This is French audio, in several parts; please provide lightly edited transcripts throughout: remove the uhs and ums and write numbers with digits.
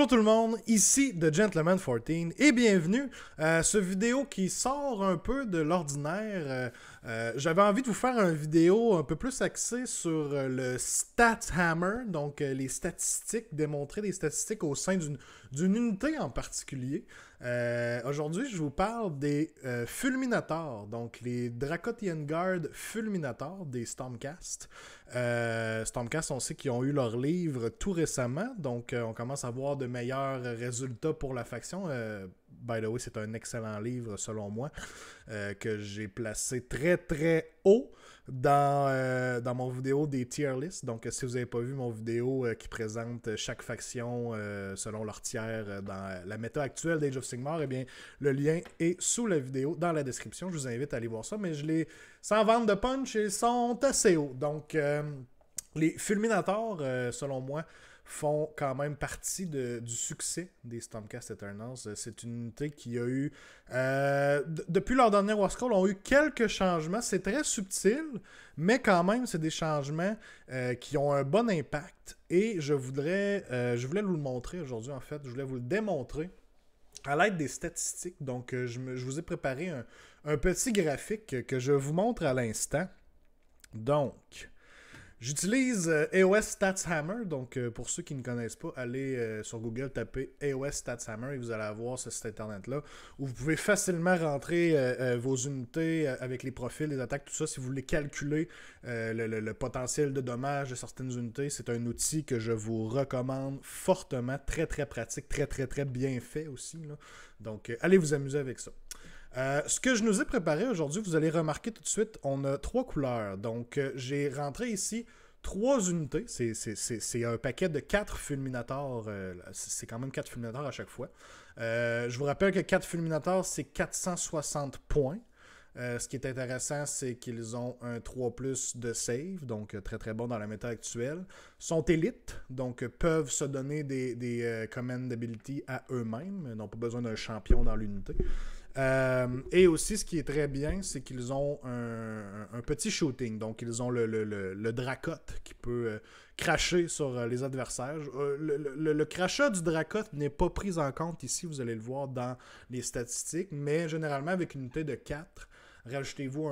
Bonjour tout le monde, ici The Gentleman 14 et bienvenue à ce vidéo qui sort un peu de l'ordinaire. J'avais envie de vous faire une vidéo un peu plus axée sur le Stat Hammer, donc les statistiques, démontrer des statistiques au sein d'une unité en particulier. Aujourd'hui, je vous parle des Fulminators, donc les Dracothian Guard Fulminators des Stormcast. Stormcast, on sait qu'ils ont eu leur livre tout récemment, donc on commence à voir de meilleurs résultats pour la faction. By the way, c'est un excellent livre selon moi, que j'ai placé très très haut dans mon vidéo des tier lists. Donc si vous n'avez pas vu mon vidéo qui présente chaque faction selon leur tiers dans la méta actuelle d'Age of Sigmar, eh bien le lien est sous la vidéo dans la description. Je vous invite à aller voir ça, mais je les sans vente de punch, ils sont assez hauts. Donc les Fulminators, selon moi, font quand même partie du succès des Stormcast Eternals. C'est une unité qui a eu, depuis leur dernier War Scroll, ont eu quelques changements. C'est très subtil, mais quand même, c'est des changements qui ont un bon impact. Et je voulais vous le montrer aujourd'hui, en fait. Je voulais vous le démontrer à l'aide des statistiques. Donc, je vous ai préparé un petit graphique que je vous montre à l'instant. Donc, j'utilise AOS Stats Hammer, donc pour ceux qui ne connaissent pas, allez sur Google, tapez AOS Stats Hammer et vous allez avoir ce site internet-là où vous pouvez facilement rentrer vos unités avec les profils, les attaques, tout ça. Si vous voulez calculer le potentiel de dommages de certaines unités, c'est un outil que je vous recommande fortement, très très pratique, très très très bien fait aussi, là. Donc allez vous amuser avec ça. Ce que je nous ai préparé aujourd'hui, vous allez remarquer tout de suite, on a 3 couleurs. Donc, j'ai rentré ici 3 unités. C'est un paquet de 4 Fulminators. C'est quand même 4 Fulminators à chaque fois. Je vous rappelle que 4 Fulminators, c'est 460 points. Ce qui est intéressant, c'est qu'ils ont un 3+ de save, donc très très bon dans la méta actuelle. Sont élites, donc peuvent se donner des command ability à eux-mêmes. N'ont pas besoin d'un champion dans l'unité. Et aussi, ce qui est très bien, c'est qu'ils ont un petit shooting. Donc, ils ont le Dracoth qui peut cracher sur les adversaires. Le crachat du Dracoth n'est pas pris en compte ici, vous allez le voir dans les statistiques, mais généralement, avec une unité de 4, rajoutez-vous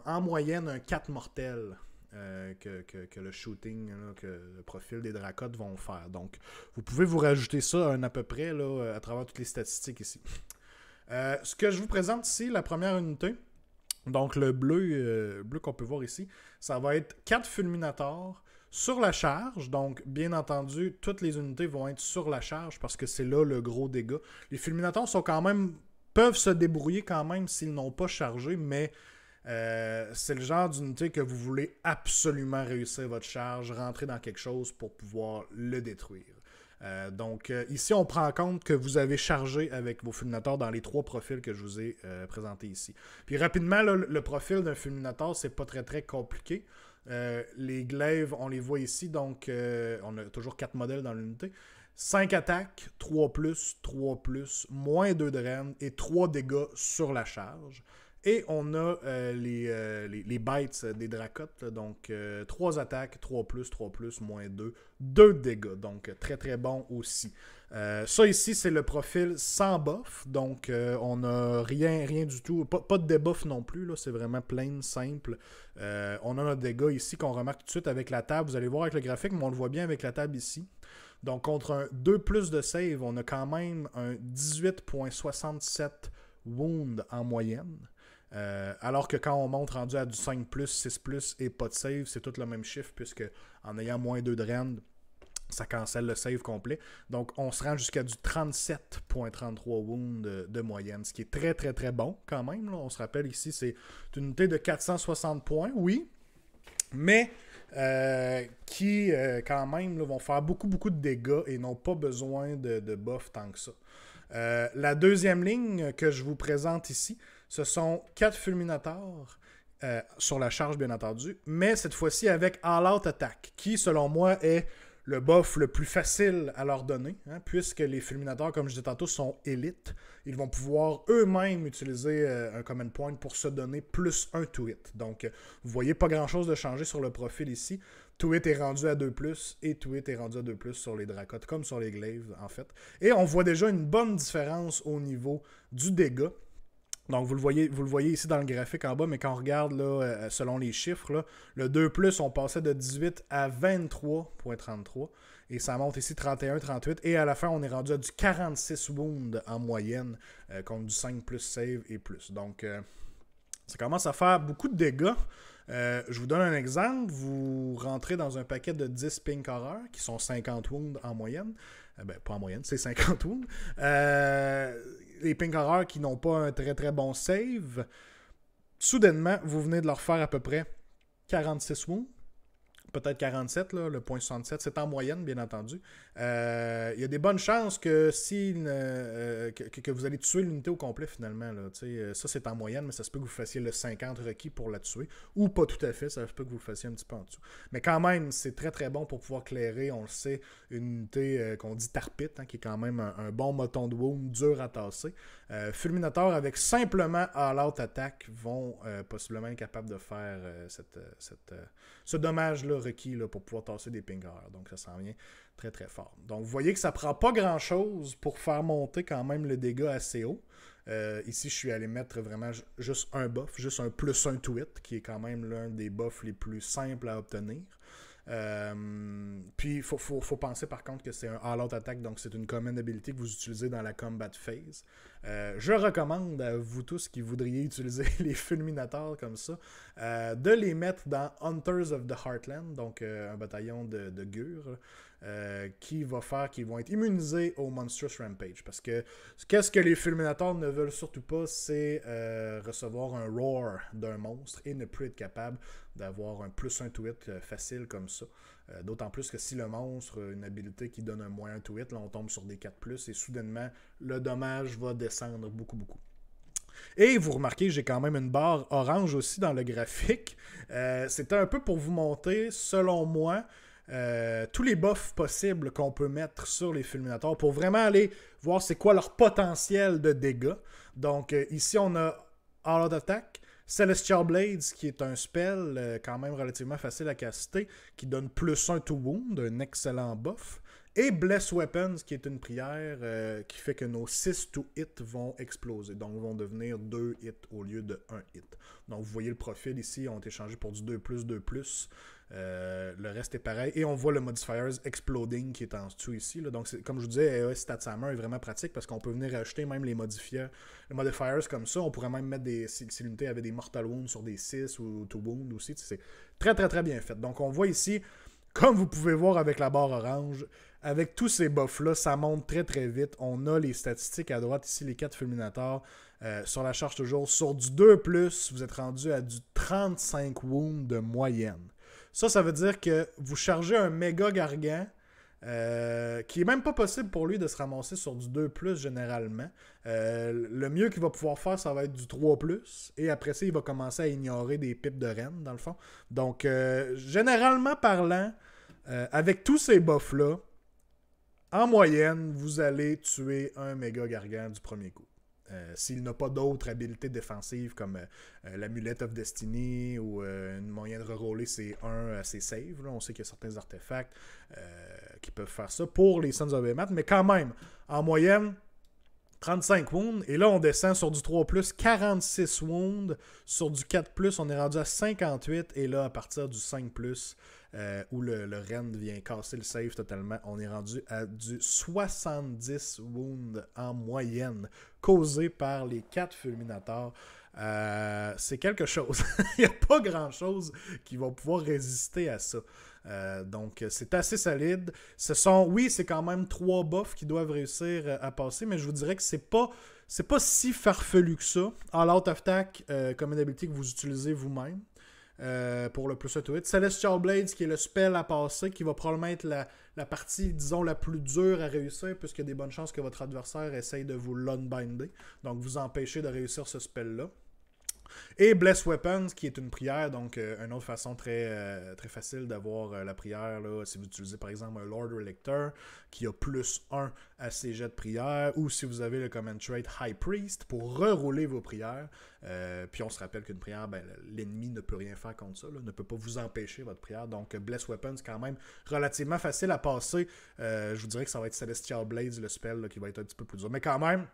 en moyenne un 4 mortel. Que le shooting, là, que le profil des Dracoths vont faire. Donc, vous pouvez vous rajouter ça à peu près là, à travers toutes les statistiques ici. Ce que je vous présente ici, la première unité, donc le bleu qu'on peut voir ici, ça va être 4 Fulminators sur la charge. Donc, bien entendu, toutes les unités vont être sur la charge parce que c'est là le gros dégât. Les Fulminators sont quand même, peuvent se débrouiller quand même s'ils n'ont pas chargé, mais c'est le genre d'unité que vous voulez absolument réussir votre charge, rentrer dans quelque chose pour pouvoir le détruire. Donc, ici, on prend en compte que vous avez chargé avec vos Fulminators dans les 3 profils que je vous ai présentés ici. Puis rapidement, là, le profil d'un Fulminator, c'est pas très très compliqué. Les glaives, on les voit ici, donc on a toujours 4 modèles dans l'unité. 5 attaques, 3+, 3+, moins 2 de rend et 3 dégâts sur la charge. Et on a les bites des Dracoths, donc 3 attaques, 3+, 3+, moins 2, 2 dégâts, donc très très bon aussi. Ça ici, c'est le profil sans buff, donc on n'a rien du tout, pas de debuff non plus, c'est vraiment plain, simple. On a notre dégât ici qu'on remarque tout de suite avec la table, vous allez voir avec le graphique, mais on le voit bien avec la table ici. Donc contre un 2+ de save, on a quand même un 18,67 wound en moyenne. Alors que quand on monte rendu à du 5+, 6+ et pas de save, c'est tout le même chiffre puisque en ayant moins 2 de rend, ça cancelle le save complet. Donc on se rend jusqu'à du 37,33 wound de moyenne, ce qui est très très très bon quand même. Là. On se rappelle ici, c'est une unité de 460 points, oui, mais qui quand même là, vont faire beaucoup de dégâts et n'ont pas besoin de buff tant que ça. La deuxième ligne que je vous présente ici, ce sont 4 Fulminators sur la charge, bien entendu, mais cette fois-ci avec All Out Attack, qui, selon moi, est le buff le plus facile à leur donner, hein, puisque les fulminateurs, comme je disais tantôt, sont élites. Ils vont pouvoir eux-mêmes utiliser un command point pour se donner plus un to hit. Donc, vous voyez pas grand-chose de changer sur le profil ici. To hit est rendu à 2+, et to hit est rendu à 2+, sur les Dracottes, comme sur les Glaives, en fait. Et on voit déjà une bonne différence au niveau du dégât. Donc, vous le voyez ici dans le graphique en bas, mais quand on regarde là, selon les chiffres, là, le 2+, on passait de 18 à 23.33. Et ça monte ici 31-38. Et à la fin, on est rendu à du 46 wounds en moyenne, contre du 5+ save et plus. Donc, ça commence à faire beaucoup de dégâts. Je vous donne un exemple. Vous rentrez dans un paquet de 10 Pink Horror, qui sont 50 wounds en moyenne. Pas en moyenne, c'est 50 wounds. Les Pink Horror qui n'ont pas un très très bon save, soudainement, vous venez de leur faire à peu près 46 wounds. Peut-être 47, là, le point 67, c'est en moyenne, bien entendu. Il y a des bonnes chances que que vous allez tuer l'unité au complet, finalement. Là, ça, c'est en moyenne, mais ça se peut que vous fassiez le 50 requis pour la tuer. Ou pas tout à fait, ça se peut que vous le fassiez un petit peu en dessous. Mais quand même, c'est très très bon pour pouvoir clairer, on le sait, une unité qu'on dit tarpite, hein, qui est quand même un bon moton de wound, dur à tasser. Fulminator, avec simplement all-out attack, vont possiblement être capables de faire ce dommage-là requis là, pour pouvoir tasser des pingers. Donc ça s'en vient très très fort. Donc vous voyez que ça prend pas grand-chose pour faire monter quand même le dégât assez haut. Ici, je suis allé mettre vraiment juste un buff, juste un +1 to hit, qui est quand même l'un des buffs les plus simples à obtenir. Puis il faut penser par contre que c'est un all-out attack, donc c'est une common ability que vous utilisez dans la combat phase. Je recommande à vous tous qui voudriez utiliser les fulminateurs comme ça, de les mettre dans Hunters of the Heartland, donc un bataillon de Gur, qui vont être immunisés au Monstrous Rampage. Parce que qu'est-ce que les fulminateurs ne veulent surtout pas, c'est recevoir un roar d'un monstre et ne plus être capable d'avoir un +1 to hit facile comme ça. D'autant plus que si le monstre a une habilité qui donne un moins 1 to hit, là on tombe sur des 4+, et soudainement le dommage va descendre beaucoup. Et vous remarquez, j'ai quand même une barre orange aussi dans le graphique. C'était un peu pour vous montrer, selon moi, tous les buffs possibles qu'on peut mettre sur les fulminateurs pour vraiment aller voir c'est quoi leur potentiel de dégâts. Donc ici on a All Out Attack, Celestial Blades qui est un spell quand même relativement facile à caster qui donne +1 to wound, un excellent buff. Et Bless Weapons, qui est une prière qui fait que nos 6 to hit vont exploser. Donc, vont devenir 2 hits au lieu de 1 hit. Donc, vous voyez le profil ici, ont été changés pour du 2+. Le reste est pareil. Et on voit le Modifiers Exploding qui est en dessous ici. Là. Donc, comme je vous disais, AOS Statshammer est vraiment pratique parce qu'on peut venir ajouter même les modifiers comme ça. On pourrait même mettre si l'unité avait des Mortal Wounds sur des 6 ou to Wound aussi. C'est très, très, très bien fait. Donc, on voit ici, comme vous pouvez voir avec la barre orange, avec tous ces buffs-là, ça monte très très vite. On a les statistiques à droite, ici les 4 fulminateurs. Sur la charge toujours, sur du 2+, vous êtes rendu à du 35 wounds de moyenne. Ça veut dire que vous chargez un méga gargant, qui est même pas possible pour lui de se ramasser sur du 2+, généralement. Le mieux qu'il va pouvoir faire, ça va être du 3+, et après ça, il va commencer à ignorer des pipes de reine, dans le fond. Donc, généralement parlant, avec tous ces buffs-là, en moyenne, vous allez tuer un méga gargant du premier coup. S'il n'a pas d'autres habilités défensives comme l'Amulet of Destiny ou une moyen de reroller ses 1 à ses saves. Là. On sait qu'il y a certains artefacts qui peuvent faire ça pour les Sons of Behemoth, mais quand même, en moyenne, 35 wounds. Et là, on descend sur du 3+, 46 wounds. Sur du 4+, on est rendu à 58. Et là, à partir du 5+, où le Rend vient casser le save totalement, on est rendu à du 70 wounds en moyenne, causé par les 4 fulminateurs. C'est quelque chose. Il n'y a pas grand-chose qui va pouvoir résister à ça. Donc, c'est assez solide. Oui, c'est quand même 3 buffs qui doivent réussir à passer, mais je vous dirais que c'est pas si farfelu que ça. All Out Attack, comme une habilité que vous utilisez vous-même. Pour le +1 to hit. Celestial Blades, qui est le spell à passer, qui va probablement être la partie, disons, la plus dure à réussir, puisqu'il y a des bonnes chances que votre adversaire essaye de vous l'unbinder. Donc, vous empêchez de réussir ce spell-là. Et Bless Weapons, qui est une prière, donc une autre façon très facile d'avoir la prière, là, si vous utilisez par exemple un Lord Elector, qui a +1 à ses jets de prière, ou si vous avez le command trait High Priest, pour rerouler vos prières. Puis on se rappelle qu'une prière, ben, l'ennemi ne peut rien faire contre ça, là, ne peut pas vous empêcher votre prière. Donc Bless Weapons, quand même relativement facile à passer. Je vous dirais que ça va être Celestial Blades, le spell, là, qui va être un petit peu plus dur. Mais quand même,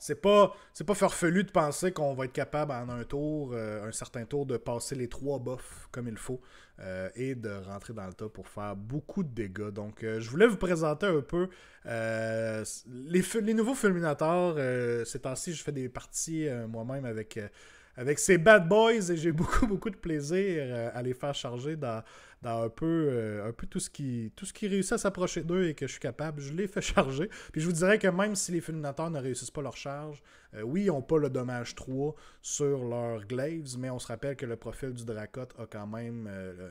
c'est pas farfelu de penser qu'on va être capable en un tour, un certain tour, de passer les 3 buffs comme il faut et de rentrer dans le tas pour faire beaucoup de dégâts. Donc, je voulais vous présenter un peu les nouveaux Fulminators. Ces temps-ci, je fais des parties moi-même avec ces bad boys et j'ai beaucoup de plaisir à les faire charger dans un peu tout ce qui réussit à s'approcher d'eux et que je suis capable, je les fais charger. Puis je vous dirais que même si les Fulminators ne réussissent pas leur charge, oui, ils n'ont pas le dommage 3 sur leurs glaives, mais on se rappelle que le profil du Dracoth a quand même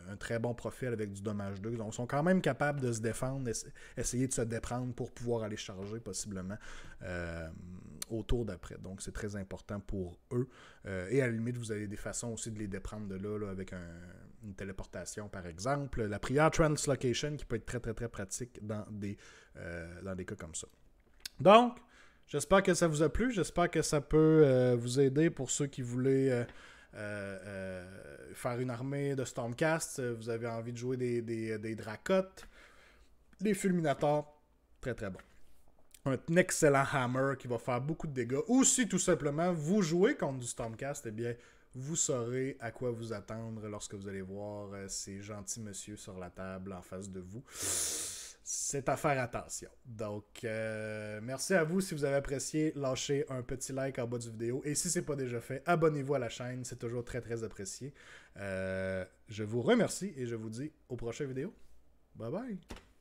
un très bon profil avec du dommage 2. Donc ils sont quand même capables de se défendre, essayer de se déprendre pour pouvoir aller charger possiblement au tour d'après. Donc c'est très important pour eux. Et à la limite, vous avez des façons aussi de les déprendre de là avec une téléportation par exemple. La prière Translocation qui peut être très pratique dans des cas comme ça. Donc, j'espère que ça vous a plu. J'espère que ça peut vous aider pour ceux qui voulaient faire une armée de Stormcast. Vous avez envie de jouer des Dracoth. Les Fulminators, très bon. Un excellent hammer qui va faire beaucoup de dégâts. Ou si tout simplement vous jouez contre du Stormcast, eh bien, vous saurez à quoi vous attendre lorsque vous allez voir ces gentils messieurs sur la table en face de vous. C'est à faire attention. Donc, merci à vous si vous avez apprécié. Lâchez un petit like en bas du vidéo. Et si ce n'est pas déjà fait, abonnez-vous à la chaîne. C'est toujours très apprécié. Je vous remercie et je vous dis aux prochaines vidéos. Bye bye!